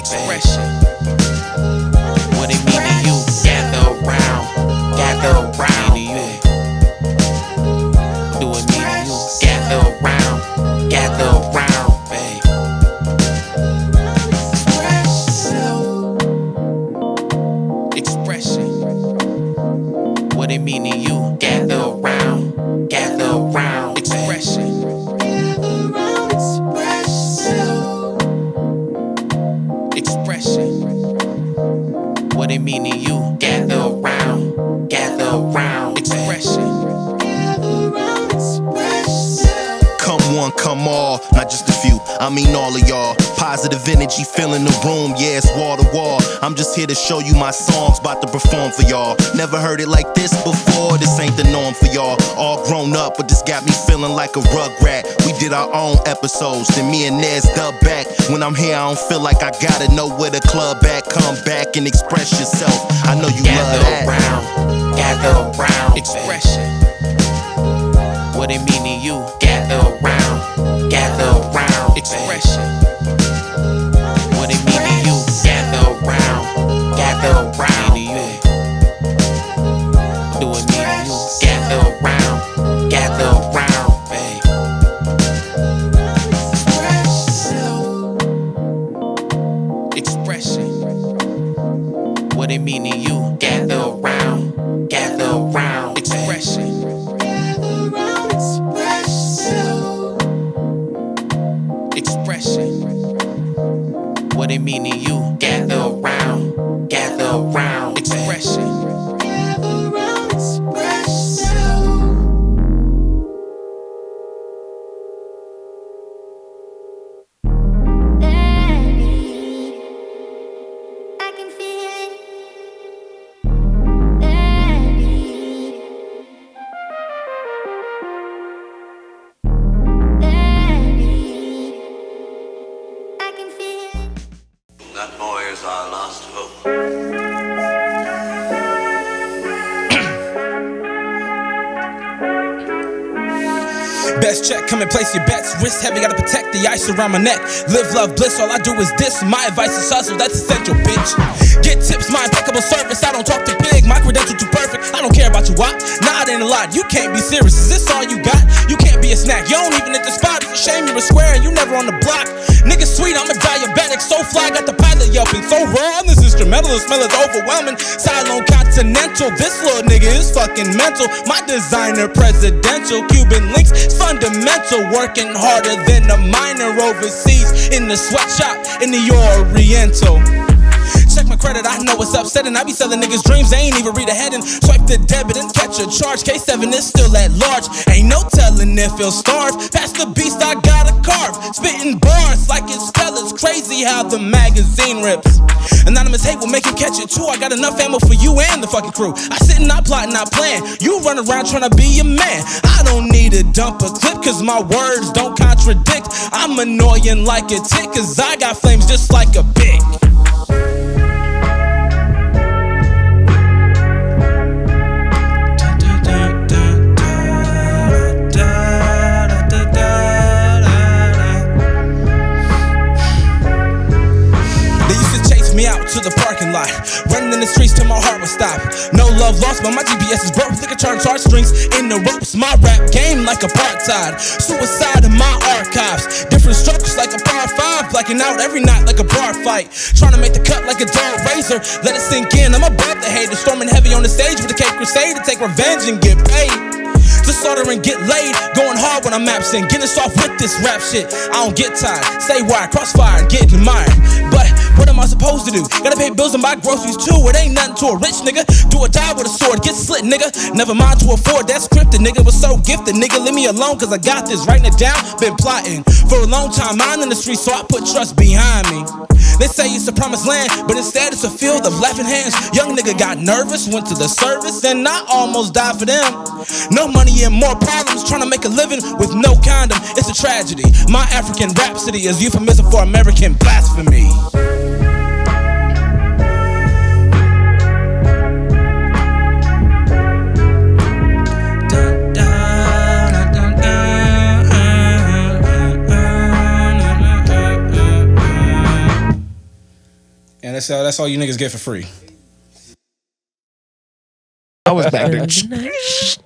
Xpression. What it mean to you? Gather around, gather around. Do it mean to you? Gather around, babe. Xpression. What it mean to you? Gather around, Xpression. Xpression. What it mean to you? Gather around, Xpression. Come one, come all, not just a few, I mean all of y'all. Positive energy filling the room, yeah, it's wall to wall. I'm just here to show you my songs, about to perform for y'all. Never heard it like this before, this ain't the norm for y'all. All grown up, but this got me feeling like a rugrat. We did our own episodes, then me and Nez dub back. When I'm here, I don't feel like I gotta know where the club at. Come back and express yourself, I know you love that. Gather around, Xpression. What it mean to you? Gather around, Xpression. What it mean to you? Gather around, babe. Do it mean to you? Gather around, babe. Xpression. What it mean to you? Gather around, Xpression. Xpression. What it mean to you? Gather around, Xpression. That boy is our last hope. Best check, come and place your bets. Wrist heavy, gotta protect the ice around my neck. Live, love, bliss, all I do is this. My advice is hustle, that's essential, bitch. Get tips, my impeccable service. I don't talk to pig, my credentials too perfect. I don't care about you, what? Nah, it ain't a lot, you can't be serious. Is this all you got? You can't be a snack, you don't even hit the spot. It's a shame you're a square and you never on the block. Nigga sweet, I'm a diabetic, so fly, got the pilot yelping. So raw, this instrumental, the smell is overwhelming. Cylone Continental, this little nigga is fucking mental. My designer presidential, Cuban links, it's fundamental. Working harder than a miner overseas in the sweatshop in the Oriental. Check my credit, I know it's upsetting. I be selling niggas dreams, they ain't even read ahead and swipe the debit and catch a charge. Kaesevyn is still at large, ain't no telling if he'll starve. Past the beast, I gotta carve, spitting bars like it's fellas. Crazy how the magazine rips. Anonymous hate will make you catch it too. I got enough ammo for you and the fucking crew. I sit and I plot and I plan. You run around trying to be a man. I don't need to dump a clip cause my words don't contradict. I'm annoying like a tick cause I got flames just like a big. Me out to the parking lot, running in the streets till my heart would stop. No love lost, but my GPS is broke. Think it turns heartstrings in the ropes. My rap game like apartheid, suicide in my archives. Different strokes like a par 5, blacking out every night like a bar fight. Trying to make the cut like a dull razor, let it sink in. I'm above the haters, storming heavy on the stage with a Cape Crusade to take revenge and get paid. To slaughter and get laid, going hard when I'm absent, getting soft with this rap shit. I don't get tired, stay wired, crossfire, and get admired. But what am I supposed to do? Gotta pay bills and buy groceries too. It ain't nothing to a rich nigga. Do or die with a sword, get slit, nigga. Never mind to afford that scripted, nigga. Was so gifted, nigga. Leave me alone, cause I got this. Writing it down, been plotting for a long time. Mine in the streets, so I put trust behind me. They say it's a promised land, but instead it's a field of laughing hands. Young nigga got nervous, went to the service, and I almost died for them. No money and more problems, trying to make a living with no condom. It's a tragedy. My African rhapsody is euphemism for American blasphemy. That's all you niggas get for free. I was back there.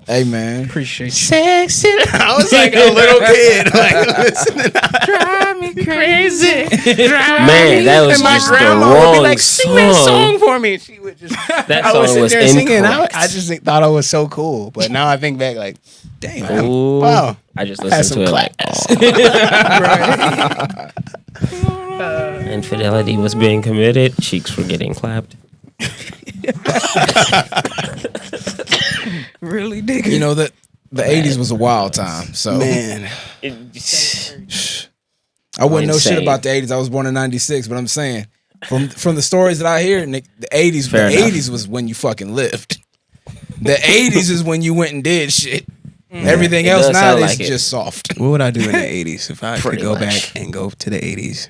Hey man, Appreciate you. Sexy. I was like a little kid, like listening. Drive me crazy. Man, that was my just the grandma would be wrong like, "Sing that song for me." And she would just. That I would song sit was there singing. incorrect. I just thought I was so cool, but now I think back, like, damn, Ooh. wow. I just Had listened to some it like, infidelity was being committed. Cheeks were getting clapped. Really, nigga? you know that the '80s was a wild time. So Man, I wouldn't know shit Insane. about the '80s. I was born in '96, but I'm saying from the stories that I hear, Nick, the '80s, Fair the enough. '80s was when you fucking lived. The '80s is when you went and did shit. Everything It else does sound nowadays like is it. just soft. what would I do in the '80s if I could Pretty go much. back and go to the '80s?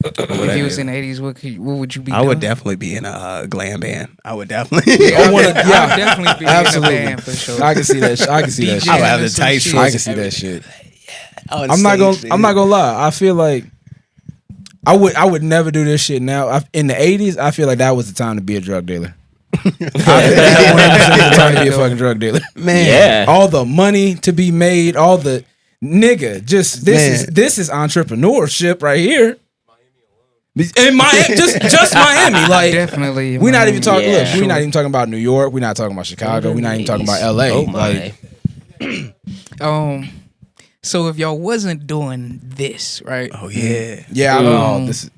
If you was in the 80s, what would you be I doing? would definitely be in a glam band. I would definitely. I wanna, I'd yeah, definitely be absolutely. in a band for sure. I can see that. I can see that. DJ. Shit. I would have the Some tight shit. I shorts. can see that shit. On I'm not stage, gonna lie. I feel like I would never do this shit now. In the '80s, I feel like that was the time to be a drug dealer. I feel like that was the time to be a fucking drug dealer. man. Yeah. All the money to be made, all the nigga. Just this is entrepreneurship right here. In Miami, just Miami. Like Definitely. we're not even talking. Yeah. Look, we're not even talking about New York. We're not talking about Chicago. We're not even talking about LA. Oh my. Like, So if y'all wasn't doing this, right? Oh yeah. yeah, I know. This is,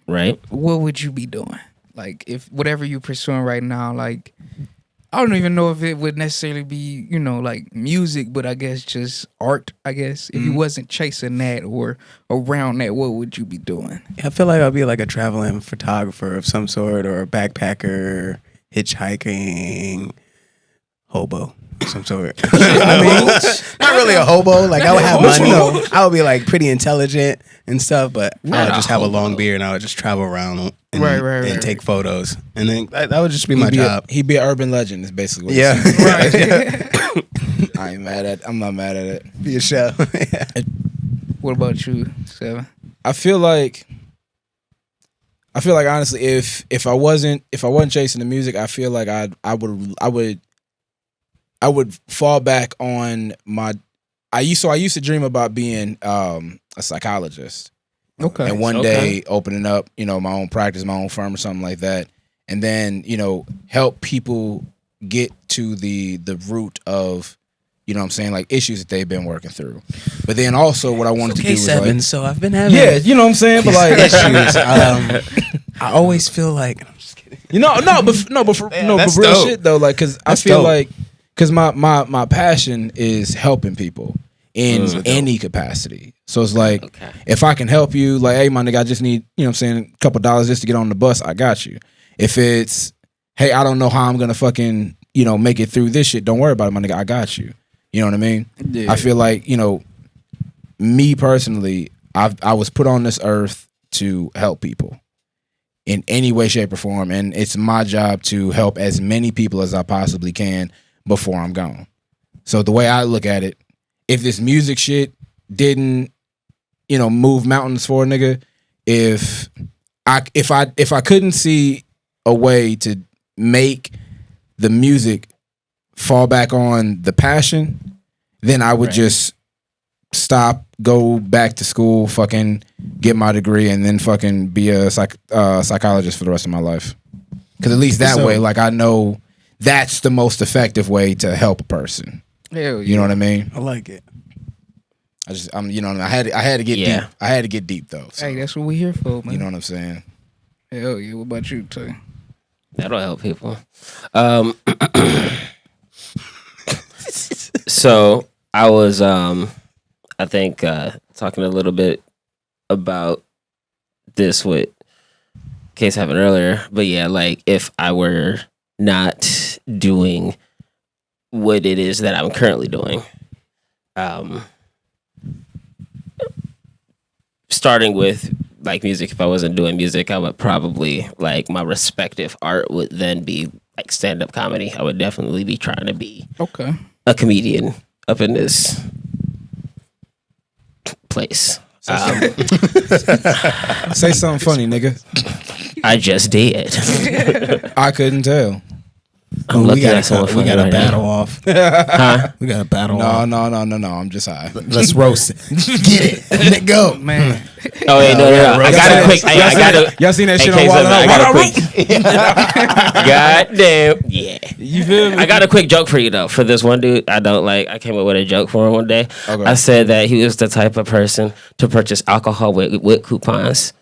Right? What would you be doing? Like if whatever you pursuing right now, like I don't even know if it would necessarily be, like music, but I guess just art, I guess. If you wasn't chasing that or around that, what would you be doing? I feel like I'd be like a traveling photographer of some sort, or a backpacker, hitchhiking, hobo of some sort. I mean, not really a hobo. Like I would have money. I would be like pretty intelligent and stuff, but I would just have a long beard and I would just travel around and, Right. take photos. And then that would just be my job. He'd be an urban legend. Is basically what Yeah. Right. I ain't mad at. I'm not mad at it. Be a show. What about you, Seven? I feel like honestly, if I wasn't chasing the music, I feel like I would fall back on my. I used to dream about being a psychologist. Okay. And one day opening up, my own practice, my own firm or something like that. And then, help people get to the root of, what I'm saying, like issues that they've been working through. But then also what I wanted to do was Kaesevyn, like, so I've been having you know what I'm saying? But like issues. I always feel like I'm just kidding. but for that's real dope. shit though, like cause I That's feel dope. like cause my passion is helping people in any capacity. So it's like if I can help you, like, hey my nigga, I just need, a couple dollars just to get on the bus, I got you. If it's, hey, I don't know how I'm gonna fucking, make it through this shit, don't worry about it, my nigga, I got you. You know what I mean? Yeah. I feel like, me personally, I was put on this earth to help people in any way, shape, or form. And it's my job to help as many people as I possibly can before I'm gone. So the way I look at it, if this music shit didn't, move mountains for a nigga, if I couldn't see a way to make the music fall back on the passion, then I would just stop, go back to school, fucking get my degree, and then fucking be a psychologist for the rest of my life. Because at least that way, like, I know that's the most effective way to help a person. Hell yeah. You know what I mean? I like it. I had to get deep. I had to get deep though. So, Hey, that's what we here for, man. you know what I'm saying? Hell yeah. What about you, Tay? That'll help people. So I was, I think, talking a little bit about this with Kaesevyn earlier, but yeah, like if I were not doing what it is that I'm currently doing, starting with like music, if I wasn't doing music, I would probably, like, my respective art would then be like stand-up comedy. I would definitely be trying to be Okay. a comedian up in this place. Say something funny, nigga. I just did. I couldn't tell. I'm we looking gotta at someone we funny gotta right battle now. off. Huh? We gotta battle No, off. no. I'm just high. Let's roast it. Get it. Let go. Man, Oh wait, no. I got a quick. Hey, I got a. Y'all seen that Hey, shit on Kaesevyn, I got a Water? quick. Goddamn, yeah. You feel me? I got a quick joke for you though. For this one dude, I don't like. I came up with a joke for him one day. Okay. I said that he was the type of person to purchase alcohol with coupons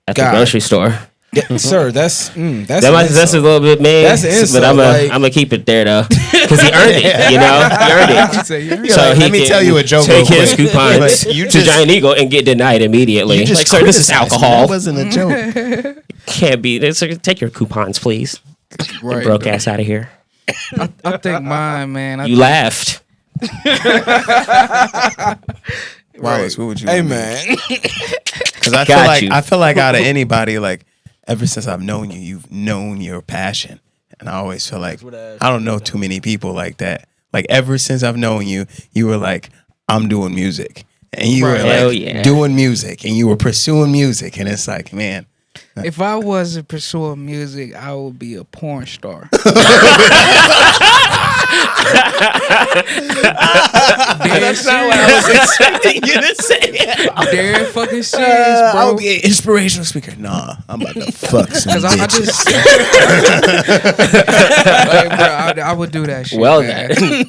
at the God. grocery store. Yeah, sir, that's That's a little bit mean, That's an insult, but I'm like- gonna keep it there though, because he earned it. You know, he earned it. So Let me can tell you a joke Take real his quick. coupons Like, you to just- Giant Eagle and get denied immediately. You just Like, sir, this is criticized me. alcohol. That wasn't a joke. Can't be. Take your coupons, please. right. Broke ass out of here. I think mine, man. You laughed. Wallace, what would you? Hey want? man, Because I Got you. feel like out of anybody, like ever since I've known you, you've known your passion, and I always feel like I don't know too many people like that. Like ever since I've known you, you were like, I'm doing music, and you were Right. Hell like yeah. doing music, and you were pursuing music, and it's like, man, If I wasn't pursuing music, I would be a porn star. That's not what I was expecting you to say. Dead fucking serious, I bro. would be an inspirational speaker. Nah, I'm about to fuck some Because I bitches. just, like, bro, I would do that shit. Well man. then,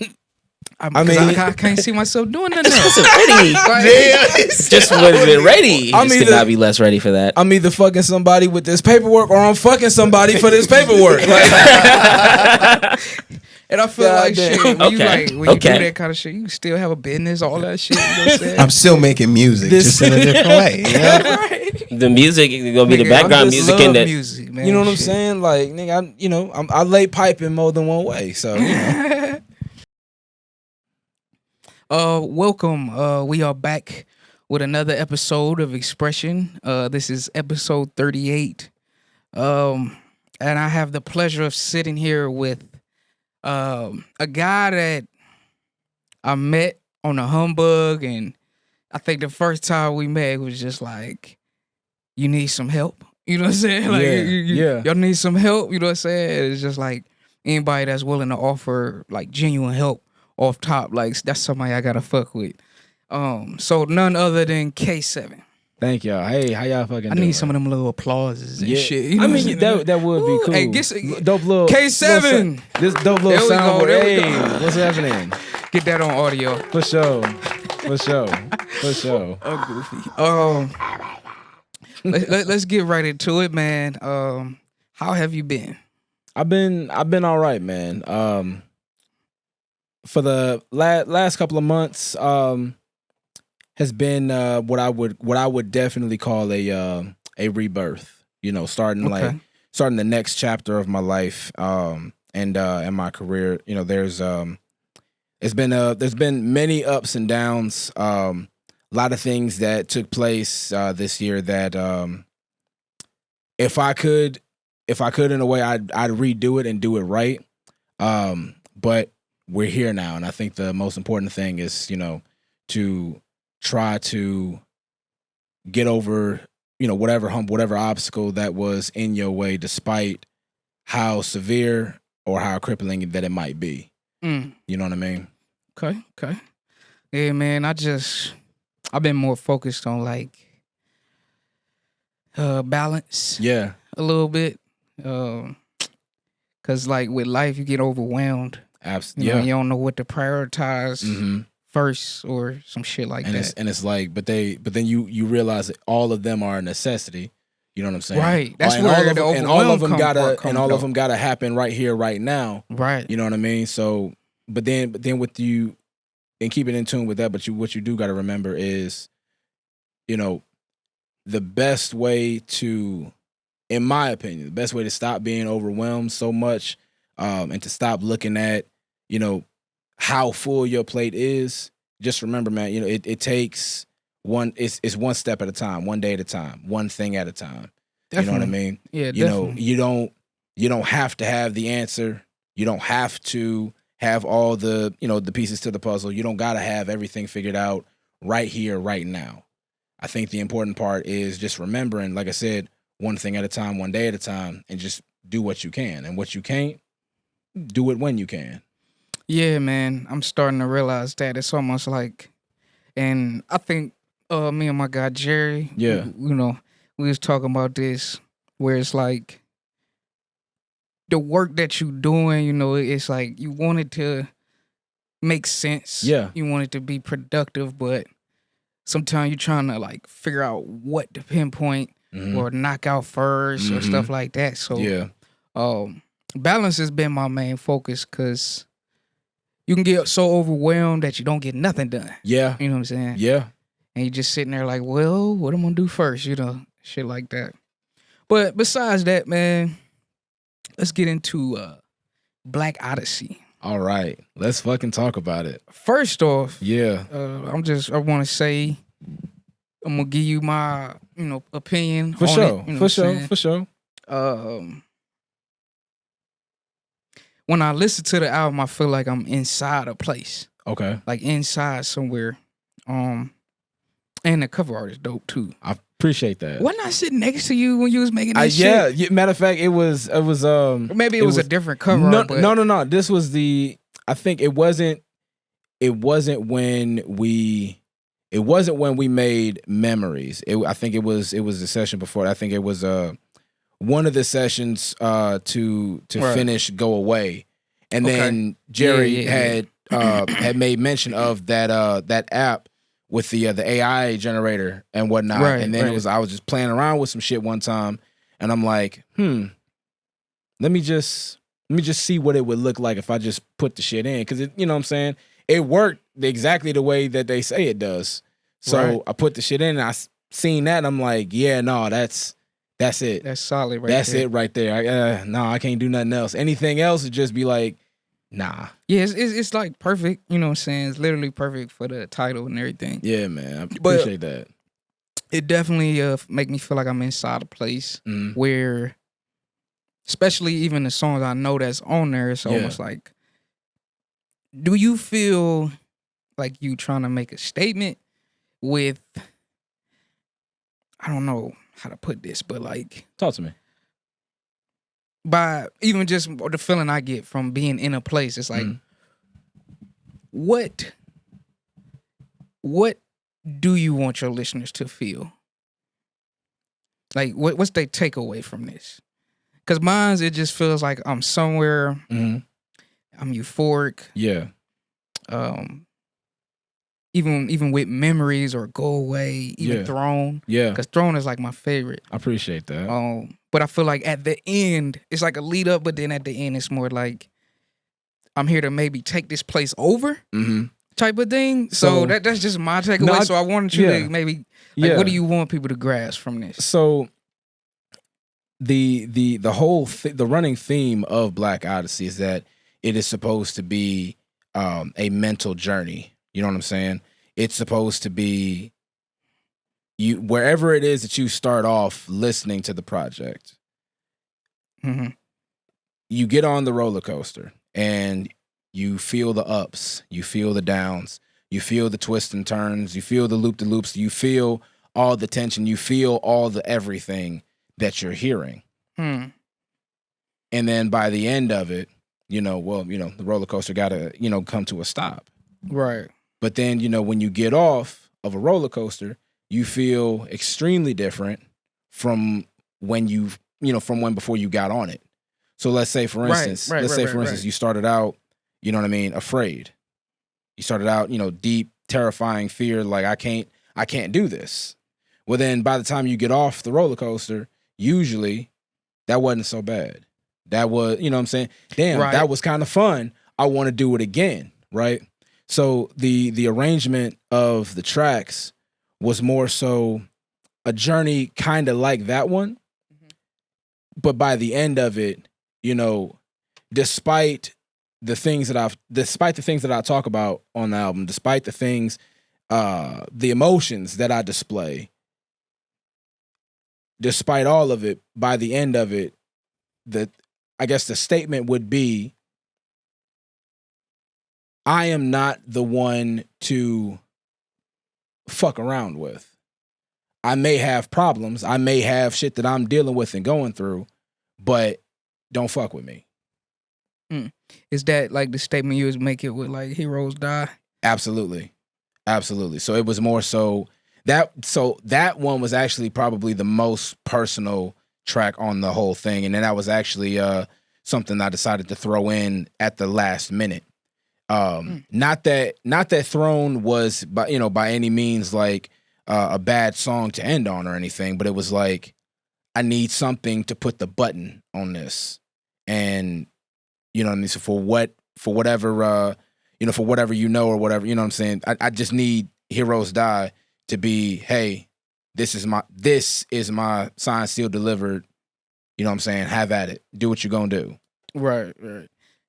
I mean- I can't see myself doing nothing else. ready. Like, Just wasn't been ready. I'm Just could either- not be less ready for that. I'm either fucking somebody with this paperwork or I'm fucking somebody for this paperwork. Like, and I feel like Goddamn. shit. When you Okay. like when you do Okay. that kind of shit, you still have a business, all that shit. You know what I'm saying? I'm still making music, This- just in a different way. You know? right. The music is gonna be the Nigga, I background just music love in that. music, man. you know what I'm Shit. saying? Like, nigga, I lay pipe in more than one way. So, you know. Welcome. We are back with another episode of Xpression. This is episode 38. And I have the pleasure of sitting here with a guy that I met on a humbug, and I think the first time we met was just like, you need some help. You know what I'm saying? Like, Yeah, yeah. y'all need some help. You know what I'm saying? It's just like anybody that's willing to offer like genuine help off top, like that's somebody I gotta fuck with. So none other than Kaesevyn. Thank y'all. Hey, how y'all fucking I doing? need some of them little applauses and Yeah. shit. You know I what I'm mean, saying? that would be Ooh, cool. hey, get dope little Kaesevyn. This dope There little we go, soundboard. there we Hey, go. what's happening? Get that on audio. For sure. For sure. For sure. Oh, goofy. Let's get right into it, man. How have you been? I've been all right, man. For the last couple of months, has been what I would definitely call a rebirth. You know, starting the next chapter of my life, and my career. You know, there's been many ups and downs. A lot of things that took place this year that if I could in a way, I'd redo it and do it right. But we're here now, and I think the most important thing is, you know, to try to get over, you know, whatever hump, whatever obstacle that was in your way, despite how severe or how crippling that it might be. Mm. You know what I mean? Okay. Yeah, man. I've been more focused on like balance Yeah. a little bit. Cause like with life, you get overwhelmed. Absolutely. You know, Yeah. you don't know what to prioritize Mm-hmm. first or some shit like And that. it's like, but then you realize that all of them are a necessity. You know what I'm saying? Right. That's And where all of the them, and all of overwhelm them come gotta from, and all though. of them gotta happen right here, right now. Right. You know what I mean? So, but then with you, and keep it in tune with that. But what you do got to remember is, you know, the best way to, in my opinion, the best way to stop being overwhelmed so much, and to stop looking at, you know, how full your plate is. Just remember, man, you know, it takes one. It's one step at a time, one day at a time, one thing at a time. Definitely. You know what I mean? Yeah, You know, definitely. you don't have to have the answer. You don't have to have all the, you know, the pieces to the puzzle. You don't got to have everything figured out right here, right now. I think the important part is just remembering, like I said, one thing at a time, one day at a time, and just do what you can. And what you can't, do it when you can. Yeah, man. I'm starting to realize that it's almost like, and I think me and my guy Jerry, Yeah. you know, we was talking about this, where it's like the work that you doing, you know, it's like you want it to make sense. Yeah. You want it to be productive, but sometimes you're trying to like figure out what to pinpoint or knock out first or stuff like that. So Yeah. balance has been my main focus, because you can get so overwhelmed that you don't get nothing done. Yeah. You know what I'm saying? Yeah. And you just sitting there like, well, what am I gonna do first? You know, shit like that. But besides that, man, let's get into Black Odyssey. All right. Let's fucking talk about it. First off, Yeah. I want to say, I'm gonna give you my, you know, opinion For on sure. it, you know For what sure. I'm saying? For sure. When I listen to the album, I feel like I'm inside a place, Okay. like inside somewhere. And the cover art is dope too. I appreciate that. Wasn't I sitting next to you when you was making this shit? Yeah. Matter of fact, it was Or maybe it was a different cover no, art. But no. This was I think it wasn't when we made Memories. I think it was the session before. I think it was one of the sessions to Right. finish Go Away. And Okay. then Jerry Yeah. had made mention of that app with the AI generator and whatnot. Right, and then right. I was just playing around with some shit one time, and I'm like, let me just see what it would look like if I just put the shit in, because you know what I'm saying, it worked exactly the way that they say it does. So Right. I put the shit in, and I seen that, and I'm like, yeah, no, that's it. that's solid right That's there. it right there. No, I can't do nothing else. Anything else would just be like, nah. Yeah, it's like perfect. You know what I'm saying? It's literally perfect for the title and everything. Yeah, man. I But- appreciate that. It definitely make me feel like I'm inside a place where, especially even the songs I know that's on there, it's almost like, do you feel like you trying to make a statement with, I don't know how to put this, but like, Talk to me. by even just the feeling I get from being in a place, it's like, what do you want your listeners to feel? Like, what's their takeaway from this? Because mine's, it just feels like I'm somewhere, I'm euphoric. Yeah. Even with Memories or Go Away, even Yeah. Throne. Yeah. Because Throne is like my favorite. I appreciate that. But I feel like at the end, it's like a lead up, but then at the end, it's more like I'm here to maybe take this place over type of thing. So that's just my takeaway. No, So I wanted you yeah. to maybe, like, what do you want people to grasp from this? So the whole the running theme of Black Odyssey is that it is supposed to be a mental journey. You know what I'm saying? It's supposed to be you wherever it is that you start off listening to the project. You get on the roller coaster and you feel the ups, you feel the downs, you feel the twists and turns, you feel the loop-de-loops, you feel all the tension, you feel all the everything that you're hearing. And then by the end of it, the roller coaster got to, come to a stop. Right. But then, when you get off of a roller coaster, you feel extremely different from when before you got on it. So let's say, for instance, you started out, afraid. You started out, deep, terrifying fear, like I can't do this. Well, then by the time you get off the roller coaster, usually that wasn't so bad. That was, you know what I'm saying? Damn, that was kind of fun. I want to do it again, right? So the arrangement of the tracks was more so a journey kind of like that one. But by the end of it, despite the things that I talk about on the album, despite the things, the emotions that I display, despite all of it, by the end of it, I guess the statement would be, I am not the one to fuck around with. I may have problems. I may have shit that I'm dealing with and going through, but don't fuck with me. Is that like the statement you was making with like heroes die? Absolutely. Absolutely. So it was more so that one was actually probably the most personal track on the whole thing. And then that was actually something I decided to throw in at the last minute. Not that Throne was by any means like a bad song to end on or anything, but it was like I need something to put the button on this. And you know what I mean? So for whatever or whatever, or whatever, you know what I'm saying? I just need Heroes Die to be, hey, this is my signed, sealed, delivered, you know what I'm saying? Have at it. Do what you're gonna do. Right.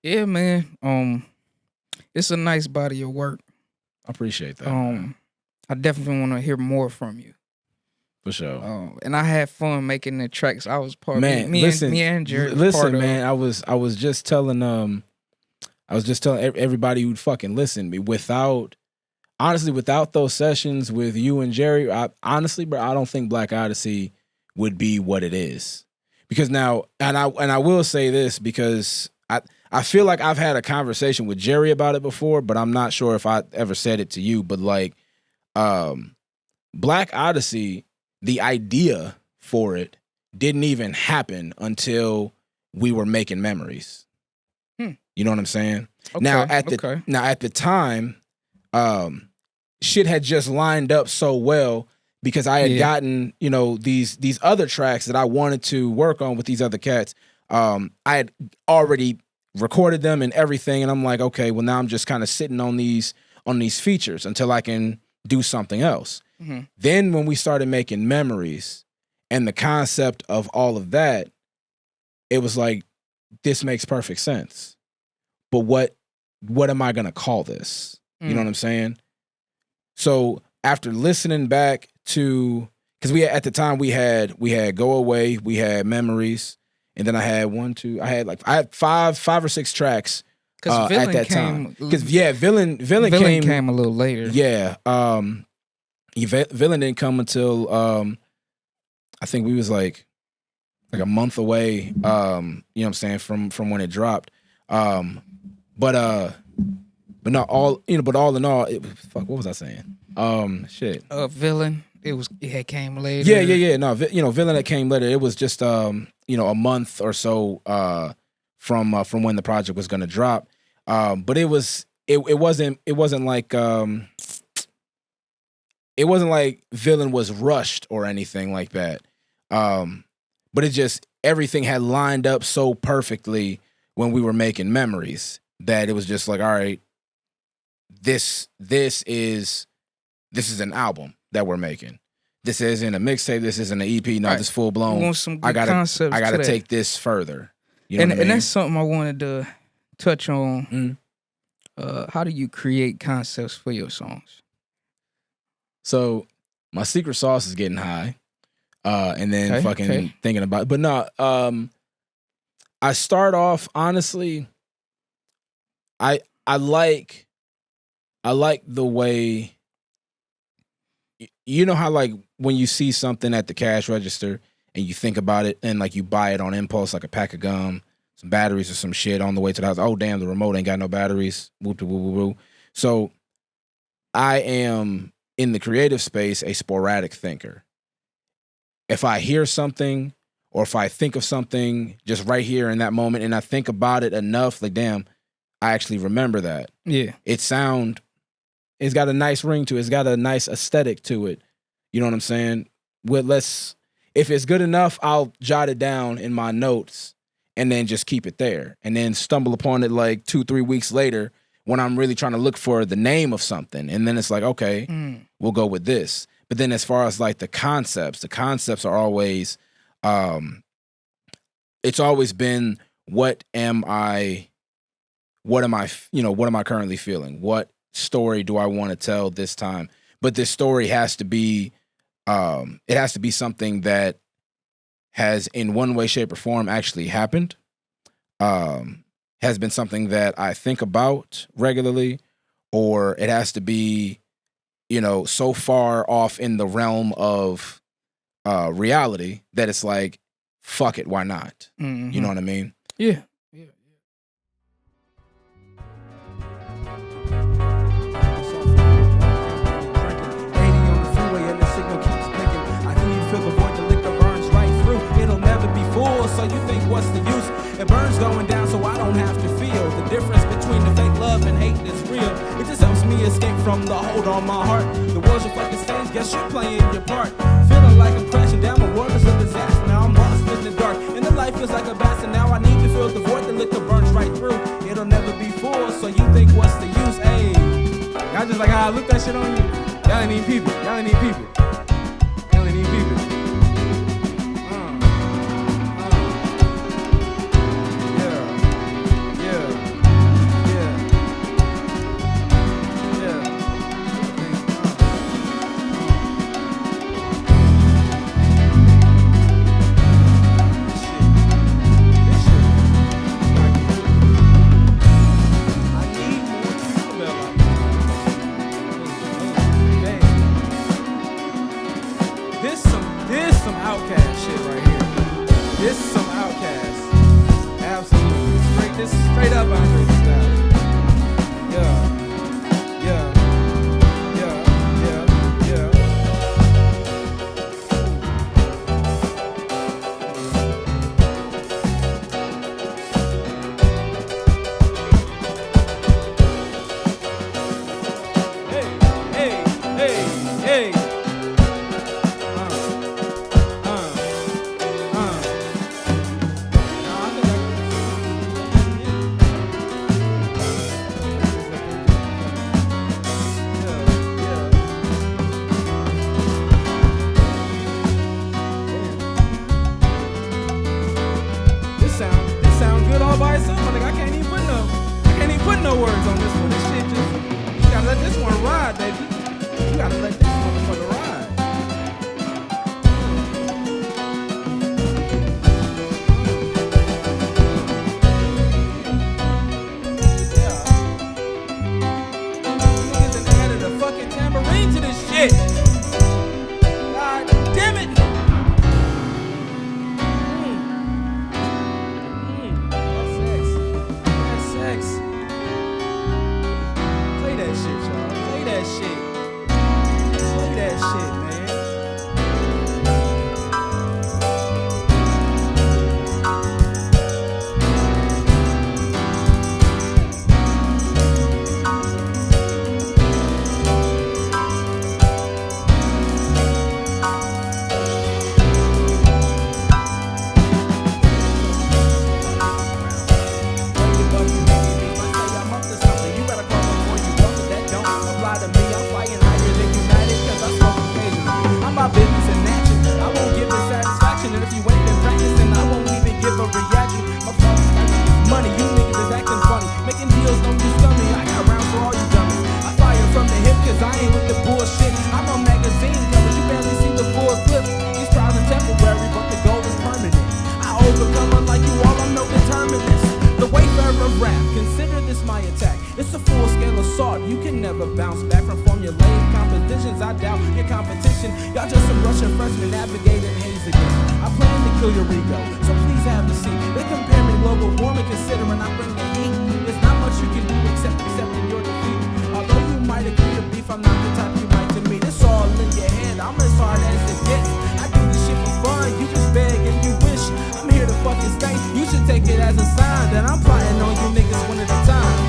Yeah, man. It's a nice body of work. I appreciate that. I definitely want to hear more from you. For sure. And I had fun making the tracks. I was part man, of me and Jared. Listen, man, I was just telling everybody who'd fucking listen to me without those sessions with you and Jerry, honestly, bro, I don't think Black Odyssey would be what it is. Because now, and I will say this because I feel like I've had a conversation with Jerry about it before, but I'm not sure if I ever said it to you. But like, Black Odyssey, the idea for it didn't even happen until we were making memories. You know what I'm saying? Okay, now at the time, shit had just lined up so well because I had gotten, these other tracks that I wanted to work on with these other cats. I had already recorded them and everything, and I'm like, okay, well now I'm just kind of sitting on these features until I can do something else. Mm-hmm. Then when we started making memories and the concept of all of that, it was like, this makes perfect sense. But what am I gonna call this? You know what I'm saying? So after listening back to, because at the time we had Go Away, we had Memories, and then I had five or six tracks at that time. Because Villain came a little later. Yeah, Villain didn't come until I think we was like a month away. You know what I'm saying, from when it dropped. But all in all, what was I saying? Villain. It had came later. Yeah. No, Villain that came later. It was just a month or so from when the project was gonna drop. But it wasn't like Villain was rushed or anything like that. But it just, everything had lined up so perfectly when we were making Memories that it was just like, all right, this is an album that we're making. This isn't a mixtape. This isn't an EP. No, this full blown. I gotta take this further. You know what I mean? And that's something I wanted to touch on. How do you create concepts for your songs? So my secret sauce is getting high, and then thinking about it. But no, I start off, honestly, I like the way, you know how like when you see something at the cash register and you think about it and like you buy it on impulse, like a pack of gum, some batteries or some shit on the way to the house. Oh damn, the remote ain't got no batteries. Whoop, whoop, whoop, whoop. So I am in the creative space a sporadic thinker. If I hear something or if I think of something just right here in that moment and I think about it enough, like damn, I actually remember that. Yeah. It's got a nice ring to it. It's got a nice aesthetic to it. You know what I'm saying? If it's good enough, I'll jot it down in my notes and then just keep it there. And then stumble upon it like 2-3 weeks later when I'm really trying to look for the name of something. And then it's like, okay, we'll go with this. But then as far as like the concepts are always, it's always been, what am I currently feeling? What story do I want to tell this time? But this story has to be, it has to be something that has in one way, shape, or form actually happened. Has been something that I think about regularly, or it has to be so far off in the realm of reality that it's like, fuck it, why not? Mhm. You know what I mean? Yeah. So you think what's the use? It burns going down so I don't have to feel the difference between the fake love and hate that's real. It just helps me escape from the hold on my heart. The world's a fucking stage, guess you're playing your part. Feeling like I'm crashing down, my world is a disaster. Now I'm lost in the dark, and the life feels like a bastard. Now I need to feel the void, the liquor burns right through. It'll never be full, so you think what's the use? Hey, y'all just like how I look that shit on you. Y'all ain't even people. Y'all ain't even people. Y'all ain't even people. This some outcast shit right here. This is some outcast. Absolutely. This is straight up Andre style. Yeah. Hey. This sound good all by itself. Like I can't even put no words on this one. This shit just, you gotta let this one ride, baby. You gotta let this motherfucker ride. Niggas done added a fucking tambourine to this shit. God damn it. That's sex. Play that shit, y'all. Play that shit, man. It's a full-scale assault. You can never bounce back from formulated compositions. I doubt your competition. Y'all just some Russian freshmen navigating haze again. I plan to kill your ego, so please have a seat. They compare me global warming, considering I bring the heat. There's not much you can do except accepting your defeat. Although you might agree to beef, I'm not the type you like to meet. It's all in your head. I'm as hard as it gets. I do this shit for fun. You just beg and you wish. I'm here to fucking stay. You should take it as a sign that I'm plotting on you niggas one at a time.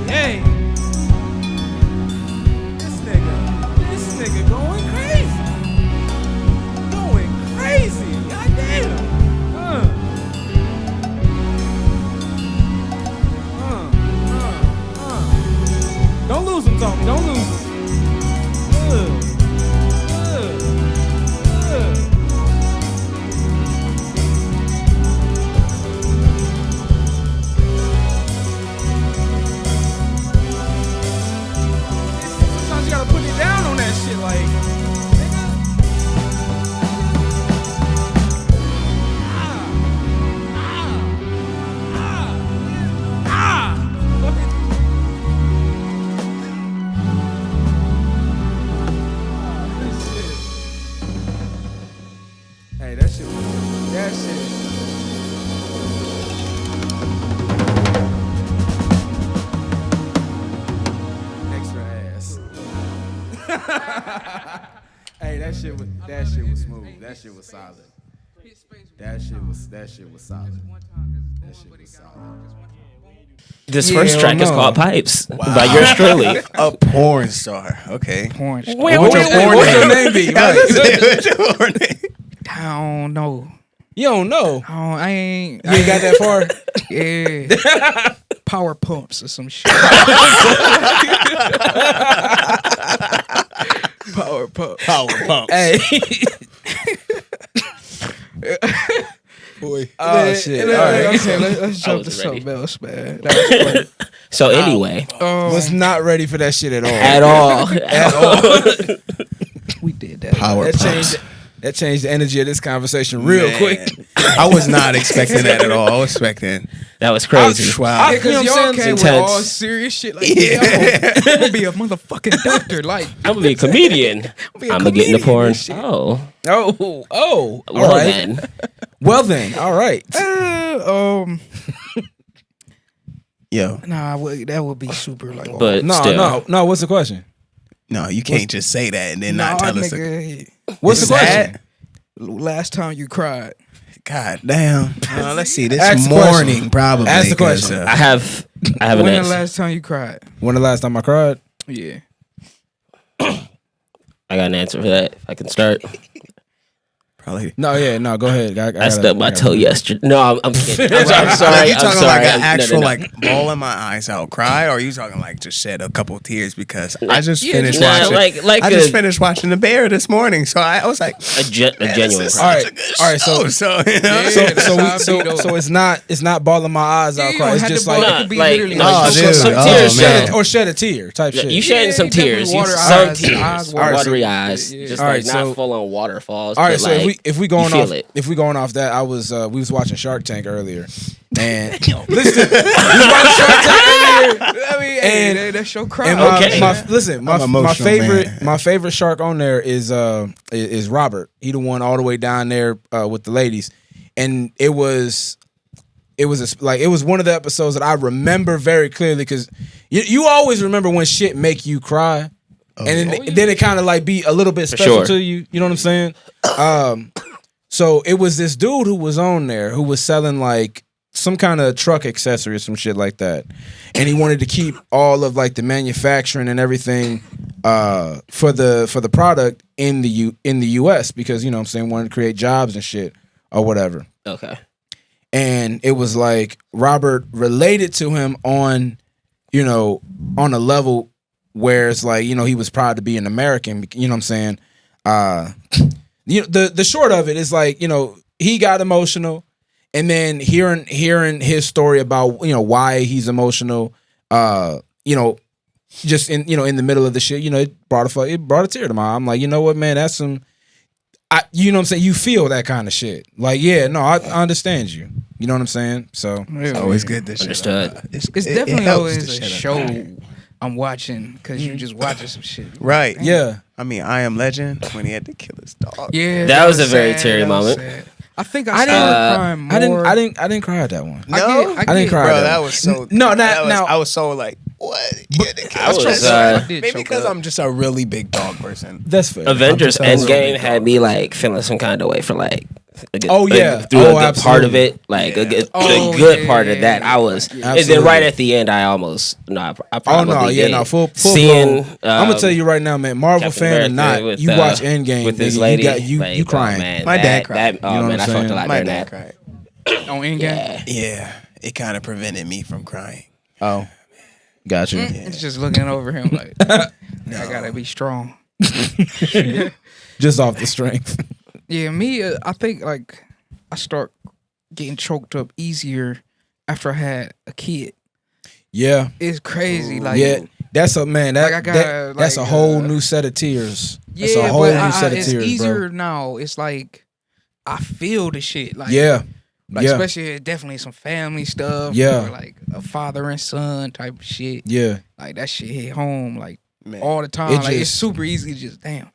Hey. That shit was smooth. That shit was solid. That shit was solid. That shit was solid. This first track is called Pipes by yours truly. A porn star. Okay. Porn star. What's your name be? Right. What's your porn name? I don't know. You don't know. I ain't. You ain't got that far. Yeah. Power pumps or some shit. Power pump. Hey. Boy. Oh shit. All right. Okay, let's jump to was ready. something else, man. That was funny. So anyway, Was not ready for that shit at all. at all. We did that. Power pumps. That changed the energy of this conversation real Man. quick. I was not expecting that at all. I was expecting. That was crazy. Wow. Yeah, because You know what y'all I'm came saying? with Intense. all serious shit. Like, yeah, I'm gonna be a motherfucking doctor. Like, I'm gonna be a comedian. be a I'm gonna get into comedian porn. and shit. Oh, Oh. All well right. then. Well then. All right. Yo, Nah, that would be super like. But still, No. What's the question? no, you can't just say that and then nah, not tell us. nigga. What's the question? Last time you cried. God damn. Let's see. This Ask the morning, question. probably. Ask the 'cause, question. I have an When the answer. last time you cried? When the last time I cried? Yeah. I got an answer for that. If I can start. Probably. No, go ahead. I stubbed my toe yesterday. No, I'm kidding. I'm sorry. You I'm talking sorry. like an No, actual no. like bawling my eyes out cry, or are you talking like just shed a couple of tears because I just Yeah, finished Nah, watching. like I just finished watching The Bear this morning, so I was like, a genuine this is cry. such a good All right, show. so- So you know, So it's not bawling my eyes out. you Cry. don't It's have just to bawl. like It could be like, literally no, like dude. some Oh, tears man. shed a tear type shit. You shedding some definitely tears. water Some eyes, tears. eyes water. Watery eyes. Yeah. Just All like right, not so- full on waterfalls. All right, but so like, if we going you feel off it. if we going off that, we was watching Shark Tank earlier, and listen, we was watching Shark Tank earlier, I mean, And- hey, that's your cry. and Okay. my I'm emotional, man. my favorite shark on there is Robert. He the one all the way down there with the ladies, and it was one of the episodes that I remember very clearly because you always remember when shit make you cry. And then it kind of like be a little bit special sure. to you. You know what I'm saying? So it was this dude who was on there who was selling like some kind of truck accessory or some shit like that, and he wanted to keep all of like the manufacturing and everything for the product in the U.S. because you know what I'm saying, wanted to create jobs and shit or whatever. Okay. And it was like Robert related to him on a level where it's like, you know, he was proud to be an American, you know what I'm saying? The short of it is like, you know, he got emotional, and then hearing his story about, you know, why he's emotional, you know, just in the middle of the shit, you know, it brought a tear to my eye. I'm like, you know what, man, that's some, you know what I'm saying? You feel that kind of shit. Like, yeah, no, I understand you. You know what I'm saying? So it's always good to Understood. shut up. It's it definitely helps always to a shut up. show I'm watching because you just watching some shit. Right. yeah. I mean, I Am Legend when he had to kill his dog. Yeah, That was a very sad, teary that was moment. sad. I think I started crying more. I didn't cry at that one. No, I didn't cry. Bro, at that was so. No, that was, now I was so like, what? I was, Maybe because I'm just a really big dog person. That's fair. Avengers I'm just a Endgame real big had me like feeling some kind of way for like a good, Oh, yeah. through Oh, a good part of absolutely. it, like a good, Oh, the good yeah, part of yeah, that. yeah. I was, and then Absolutely. right at the end, I almost I Oh probably no, yeah, did. no, full seeing. blown. I'm gonna tell you right now, man. Marvel Captain fan or America not, with, you watch Endgame with this nigga, lady. you like, you crying. Oh, man, My dad cried. Oh You know man, what I I'm fucked a saying? lot My during dad that. cried. on Endgame. Yeah. Yeah, it kind of prevented me from crying. Oh, gotcha. It's just looking over him like, I gotta be strong. Just off the strength. Yeah, me, I think like I start getting choked up easier after I had a kid. Yeah, It's crazy, like yeah. That's a man. That, Like, I gotta, that that's a like, whole new set of tears. That's yeah, a whole but new set of it's tears, easier bro. now. It's like I feel the shit, like Yeah, like yeah, especially definitely some family stuff, Yeah. or like a father and son type of shit. yeah. Like that shit hit home like Man. all the time. It Like it's just- super easy to just damn,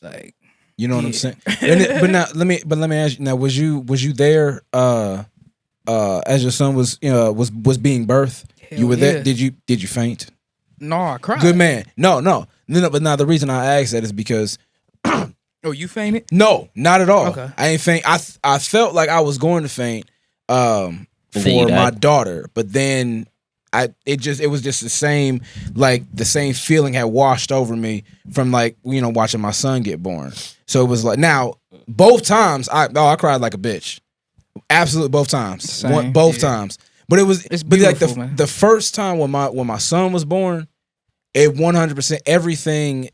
like You know what I'm Yeah. saying? But now let me ask you. Now, was you there? As your son was was being birthed, Hell you were there. yeah. Did you faint? no, I cried. Good man. No. But now the reason I asked that is because Oh, you fainted? No, not at all. Okay. I ain't faint. I felt like I was going to faint then you for my died? daughter, but then it was just the same, like the same feeling had washed over me from like, watching my son get born. So it was like, now both times I cried like a bitch. Absolutely both times. Same, Both yeah. times. But It's but like beautiful, man. the first time when my son was born, it 100% everything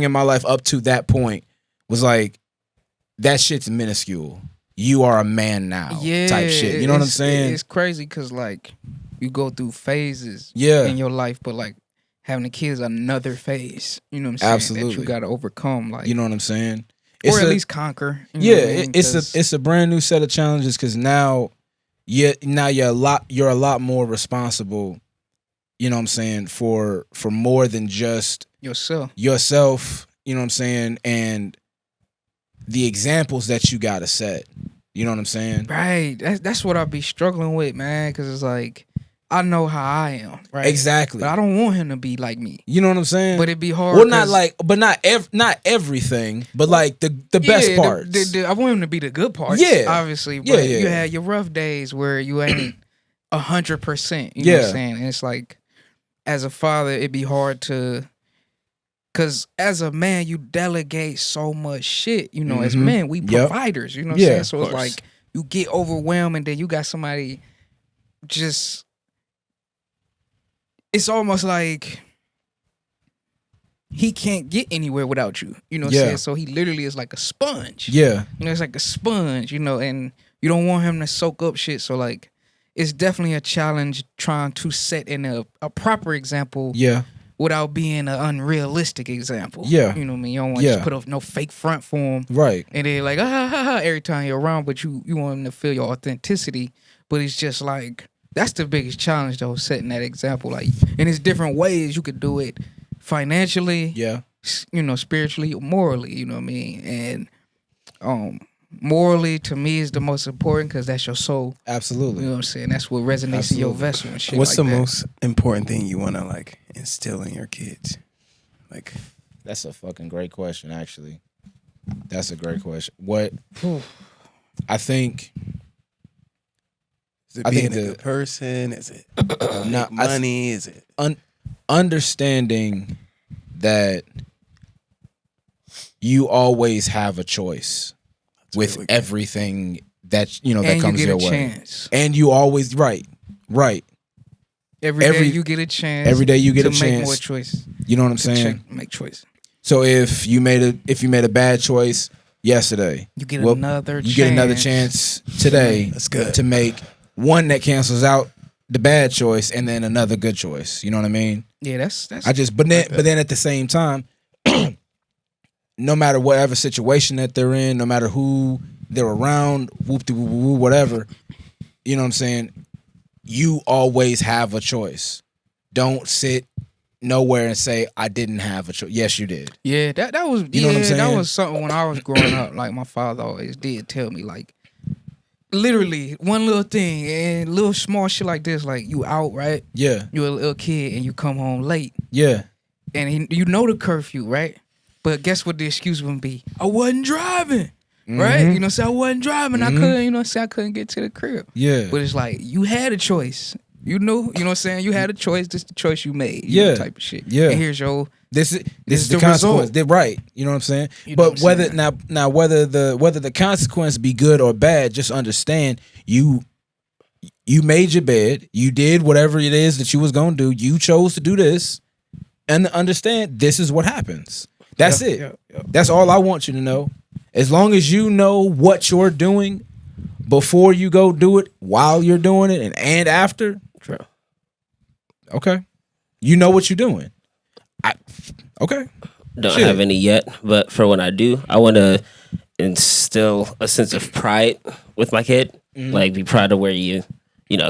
in my life up to that point was like, that shit's minuscule. You are a man now, type shit. You know what I'm saying? It's crazy because like you go through phases Yeah. in your life, but like having a kid is another phase. You know what I'm saying? That Absolutely. you got to overcome, like, You know what I'm saying? or at least conquer. You know Yeah, what I mean? 'Cause it's a brand new set of challenges because now you're a lot more responsible. You know what I'm saying, for more than just yourself. You know what I'm saying, and the examples that you gotta set. You know what I'm saying? Right. That's what I be struggling with, man. Because it's like I know how I am, right? Exactly. But I don't want him to be like me. You know what I'm saying? But it'd be hard. Well, not 'cause- not everything, but like the best Yeah, parts. I want him to be the good parts. Yeah. Obviously. But Yeah. you had your rough days where you ain't 100%. You know what Yeah. I'm saying? And it's like, as a father, it'd be hard to. Because as a man, you delegate so much shit. You know, as men, we Yep. providers. You know what Yeah, I'm saying? So of it's course. like you get overwhelmed and then you got somebody just. It's almost like he can't get anywhere without you. You know what I'm Yeah. saying? So he literally is like a sponge. Yeah. You know, it's like a sponge, you know, and you don't want him to soak up shit. So like it's definitely a challenge trying to set in a proper example Yeah. without being an unrealistic example. Yeah. You know what I mean? You don't want to Yeah. just put up no fake front for him. Right. And then like, every time you're around, but you want him to feel your authenticity. But it's just like, that's the biggest challenge though, setting that example. Like, and there's different ways you could do it financially, Yeah. you know, spiritually, morally, you know what I mean? And morally to me is the most important because that's your soul. Absolutely. You know what I'm saying? That's what resonates in your Absolutely. vessel and shit. What's like the that. most important thing you want to like instill in your kids? Like, That's a fucking great question, actually. That's a great question. What I think is it I being think a good person? Is it No, money? Is it understanding that you always have a choice with really good. everything that that And comes you your get a way, chance. and you always right. Every day you get a chance. Every day you get to a make chance. more choices. You know what I'm saying? Make choices. So if you made a bad choice yesterday, You get well, another you get another chance today. That's good. To make one that cancels out the bad choice and then another good choice. You know what I mean? Yeah, that's But then at the same time, no matter whatever situation that they're in, no matter who they're around, whatever, you know what I'm saying? You always have a choice. Don't sit nowhere and say I didn't have a choice. Yes, you did. Yeah, that was You know what I'm that saying? was something when I was growing up. Like my father always did tell me, like literally one little thing and little small shit like this, like you out, right? Yeah, You a little kid and you come home late, yeah, and you know the curfew, right? But guess what the excuse would be? I wasn't driving, right? You know, say I wasn't driving. I couldn't, you know, say I couldn't get to the crib. yeah. But it's like you had a choice. You know what I'm saying? You had a choice. This the choice you made. You know, Yeah. type of shit. Yeah. And here's your This is the the consequence. result. They're right. You know what I'm saying? You know But what I'm whether saying? now whether the consequence be good or bad, just understand you made your bed. You did whatever it is that you was gonna do. You chose to do this, and understand this is what happens. That's it. yeah. That's all I want you to know. As long as you know what you're doing before you go do it, while you're doing it, and after. True. Okay, you know what you're doing. Okay. Don't Shit. have any yet, but for when I do, I want to instill a sense of pride with my kid. Like be proud of where you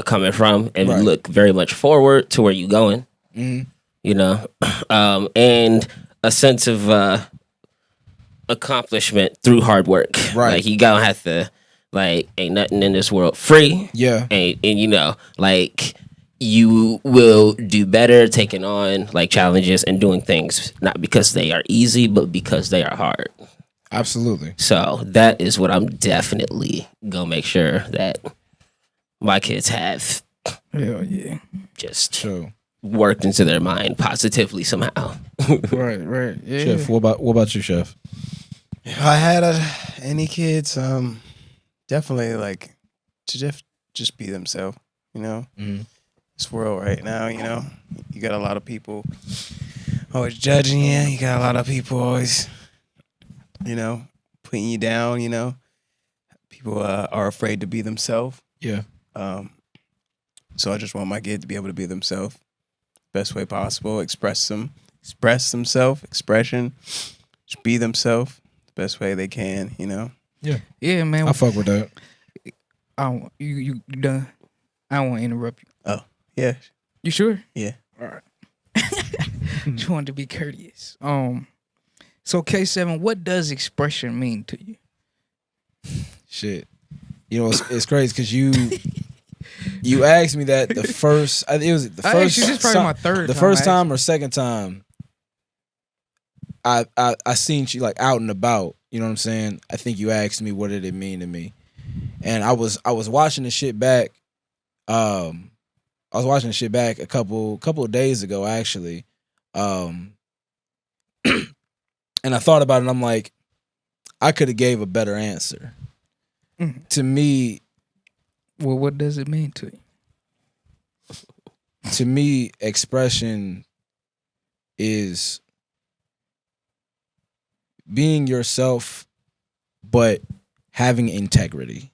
coming from, and Right. look very much forward to where you going. You know, and a sense of accomplishment through hard work. Right. Like you gonna have to ain't nothing in this world free. Yeah. And you will do better taking on challenges and doing things not because they are easy, but because they are hard. Absolutely. So that is what I'm definitely gonna make sure that my kids have Hell yeah. just Sure. worked into their mind positively somehow. Right. Yeah. Chef, what about you, Chef? If I had any kids, definitely like to just be themselves. You know, this world right now, you know, you got a lot of people always judging you. You got a lot of people always, you know, putting you down. You know, people are afraid to be themselves. Yeah. So I just want my kids to be able to be themselves, best way possible. Express themselves, expression, just be themselves the best way they can. You know. Yeah, man. I fuck with that. You done? I don't want to interrupt you. Oh yeah. You sure? Yeah. All right. Just wanted to be courteous. So Kaesevyn, what does expression mean to you? Shit. You know, it's crazy because you asked me that the first. It was the I first. actually, this is probably my third. The time first I time or second time. I seen you like out and about. You know what I'm saying? I think you asked me what did it mean to me, and I was watching the shit back. I was watching the shit back a couple of days ago actually, and I thought about it. And I'm like, I could have gave a better answer. To me, Well, what does it mean to you? to me, expression is being yourself, but having integrity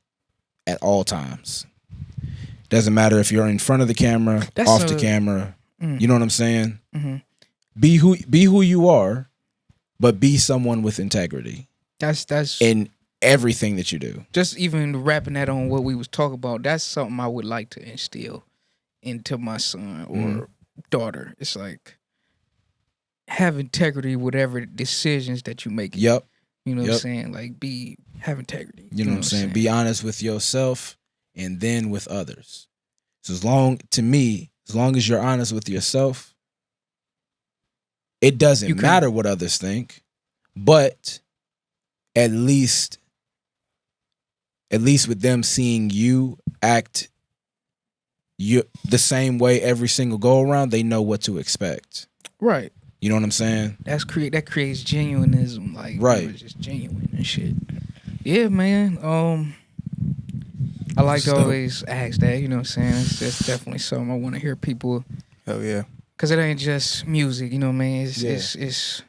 at all times. Doesn't matter if you're in front of the camera, off the camera. You know what I'm saying? Mm-hmm. Be who you are, but be someone with integrity. That's in everything that you do. Just even wrapping that on what we was talking about. That's something I would like to instill into my son or daughter. It's like have integrity, whatever decisions that you make. Yep. You know what I'm saying? Like have integrity. You know what I'm saying? Be honest with yourself and then with others. So as long as you're honest with yourself, it doesn't matter what others think, but at least with them seeing you act the same way every single go around, they know what to expect. Right. You know what I'm saying? That creates genuineism, like right, just genuine and shit. Yeah, man. I like to always ask that. You know what I'm saying? It's definitely something I want to hear people. Oh yeah. Cause it ain't just music. You know what I mean? It's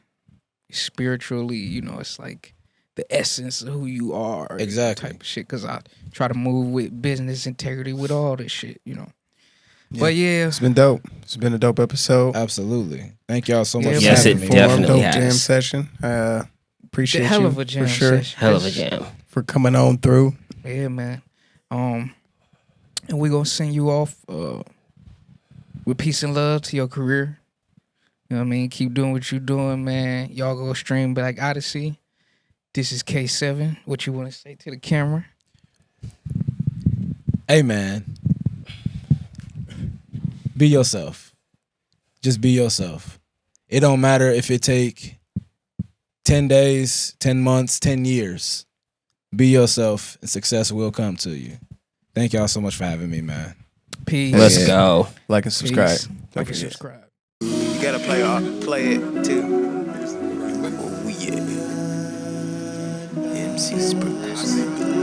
spiritually. You know, it's like the essence of who you are. Exactly. Type of shit. Cause I try to move with business integrity with all this shit. You know. Yeah. But yeah, it's been dope. It's been a dope episode. Absolutely. Thank y'all so much. Yes, it definitely dope jam session. Appreciate you. Hell of a jam for sure. session. Hell of a jam. For coming on through. Yeah, man. And we gonna send you off with peace and love to your career. You know what I mean? Keep doing what you're doing, man. Y'all go stream Black Odyssey. This is Kaesevyn. What you want to say to the camera? Hey, man. Be yourself. Just be yourself. It don't matter if it take 10 days, 10 months, 10 years. Be yourself and success will come to you. Thank y'all so much for having me, man. Peace. Let's go. Like and subscribe. Peace. Like and subscribe. You gotta play it too. Oh yeah. MC Spurs.